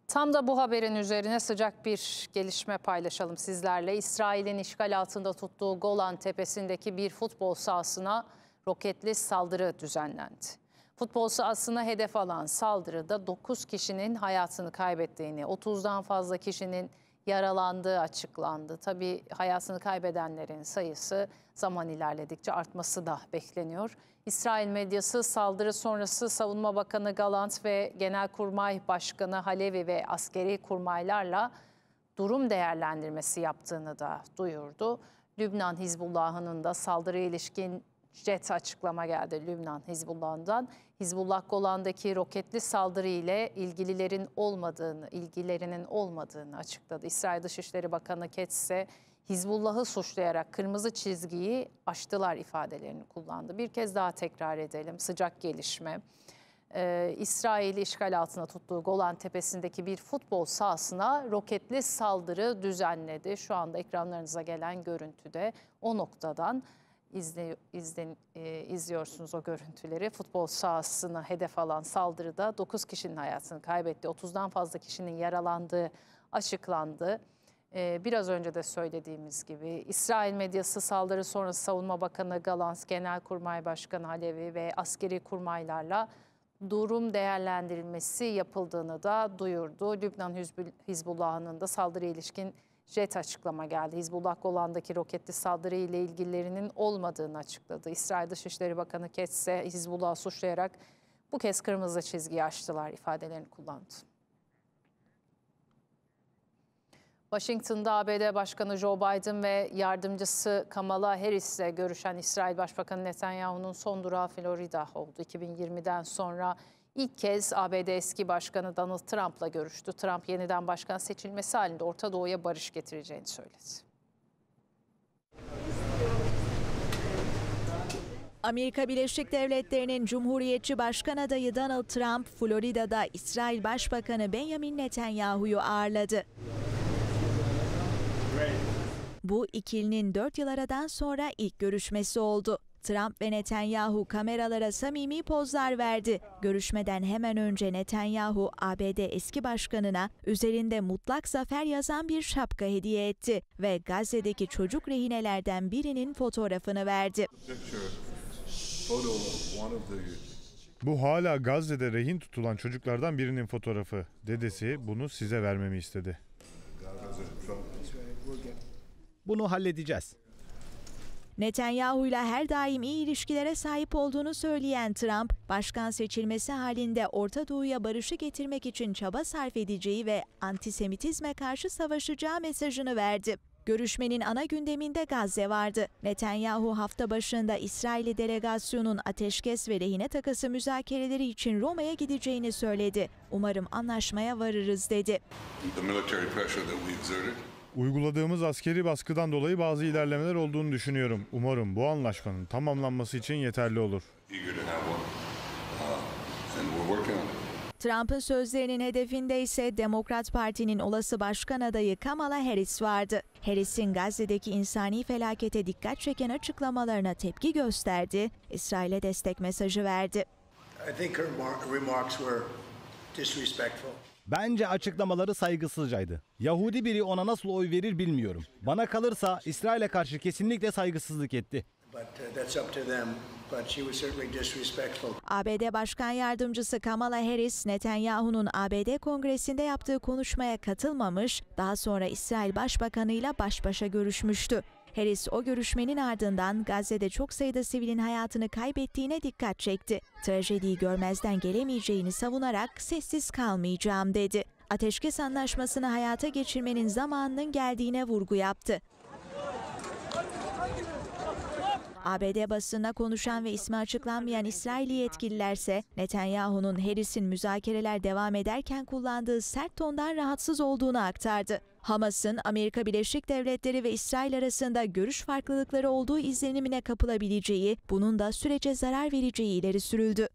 Tam da bu haberin üzerine sıcak bir gelişme paylaşalım sizlerle. İsrail'in işgal altında tuttuğu Golan Tepesi'ndeki bir futbol sahasına roketli saldırı düzenlendi. Futbol sahasına hedef alan saldırıda 9 kişinin hayatını kaybettiğini, 30'dan fazla kişinin yaralandığı açıklandı. Tabii hayatını kaybedenlerin sayısı zaman ilerledikçe artması da bekleniyor. İsrail medyası saldırı sonrası Savunma Bakanı Gallant ve Genelkurmay Başkanı Halevi ve askeri kurmaylarla durum değerlendirmesi yaptığını da duyurdu. Lübnan Hizbullah'ının da saldırıya ilişkin jet açıklama geldi Lübnan Hizbullah'ından. Hizbullah Golan'daki roketli saldırı ile ilgilerinin olmadığını açıkladı. İsrail Dışişleri Bakanı Katz ise Hizbullah'ı suçlayarak kırmızı çizgiyi aştılar ifadelerini kullandı. Bir kez daha tekrar edelim, sıcak gelişme. İsrail'i işgal altına tuttuğu Golan Tepesi'ndeki bir futbol sahasına roketli saldırı düzenledi. Şu anda ekranlarınıza gelen görüntüde o noktadan izliyorsunuz o görüntüleri. Futbol sahasına hedef alan saldırıda 9 kişinin hayatını kaybetti. 30'dan fazla kişinin yaralandığı açıklandı. Biraz önce de söylediğimiz gibi İsrail medyası saldırı sonrası Savunma Bakanı Gallant, Genelkurmay Başkanı Halevi ve askeri kurmaylarla durum değerlendirilmesi yapıldığını da duyurdu. Lübnan Hizbullah'ının da saldırıya ilişkin jet açıklama geldi. Hizbullah Golan'daki roketli saldırı ile ilgilerinin olmadığını açıkladı. İsrail Dışişleri Bakanı Katz ise Hizbullah'ı suçlayarak bu kez kırmızı çizgiyi aştılar ifadelerini kullandı. Washington'da ABD Başkanı Joe Biden ve yardımcısı Kamala Harris'le görüşen İsrail Başbakanı Netanyahu'nun son durağı Florida oldu. 2020'den sonra ilk kez ABD eski başkanı Donald Trump'la görüştü. Trump yeniden başkan seçilmesi halinde Orta Doğu'ya barış getireceğini söyledi. Amerika Birleşik Devletleri'nin Cumhuriyetçi Başkan adayı Donald Trump, Florida'da İsrail Başbakanı Benjamin Netanyahu'yu ağırladı. Bu ikilinin 4 yıl aradan sonra ilk görüşmesi oldu. Trump ve Netanyahu kameralara samimi pozlar verdi. Görüşmeden hemen önce Netanyahu, ABD eski başkanına üzerinde mutlak zafer yazan bir şapka hediye etti ve Gazze'deki çocuk rehinelerden birinin fotoğrafını verdi. Bu hala Gazze'de rehin tutulan çocuklardan birinin fotoğrafı. Dedesi bunu size vermemi istedi. Bunu halledeceğiz. Netanyahu'yla her daim iyi ilişkilere sahip olduğunu söyleyen Trump, başkan seçilmesi halinde Orta Doğu'ya barışı getirmek için çaba sarf edeceği ve antisemitizme karşı savaşacağı mesajını verdi. Görüşmenin ana gündeminde Gazze vardı. Netanyahu hafta başında İsrailli delegasyonun ateşkes ve rehine takası müzakereleri için Roma'ya gideceğini söyledi. Umarım anlaşmaya varırız dedi. Uyguladığımız askeri baskıdan dolayı bazı ilerlemeler olduğunu düşünüyorum. Umarım bu anlaşmanın tamamlanması için yeterli olur. Trump'ın sözlerinin hedefinde ise Demokrat Parti'nin olası başkan adayı Kamala Harris vardı. Harris'in Gazze'deki insani felakete dikkat çeken açıklamalarına tepki gösterdi, İsrail'e destek mesajı verdi. Bence açıklamaları saygısızcaydı. Yahudi biri ona nasıl oy verir bilmiyorum. Bana kalırsa İsrail'e karşı kesinlikle saygısızlık etti. ABD Başkan Yardımcısı Kamala Harris, Netanyahu'nun ABD Kongresi'nde yaptığı konuşmaya katılmamış, daha sonra İsrail Başbakanı'yla baş başa görüşmüştü. Harris o görüşmenin ardından Gazze'de çok sayıda sivilin hayatını kaybettiğine dikkat çekti. Trajediyi görmezden gelemeyeceğini savunarak sessiz kalmayacağım dedi. Ateşkes anlaşmasını hayata geçirmenin zamanının geldiğine vurgu yaptı. ABD basınına konuşan ve ismi açıklanmayan İsrailli yetkililerse Netanyahu'nun Harris'in müzakereler devam ederken kullandığı sert tondan rahatsız olduğunu aktardı. Hamas'ın Amerika Birleşik Devletleri ve İsrail arasında görüş farklılıkları olduğu izlenimine kapılabileceği, bunun da sürece zarar vereceği ileri sürüldü.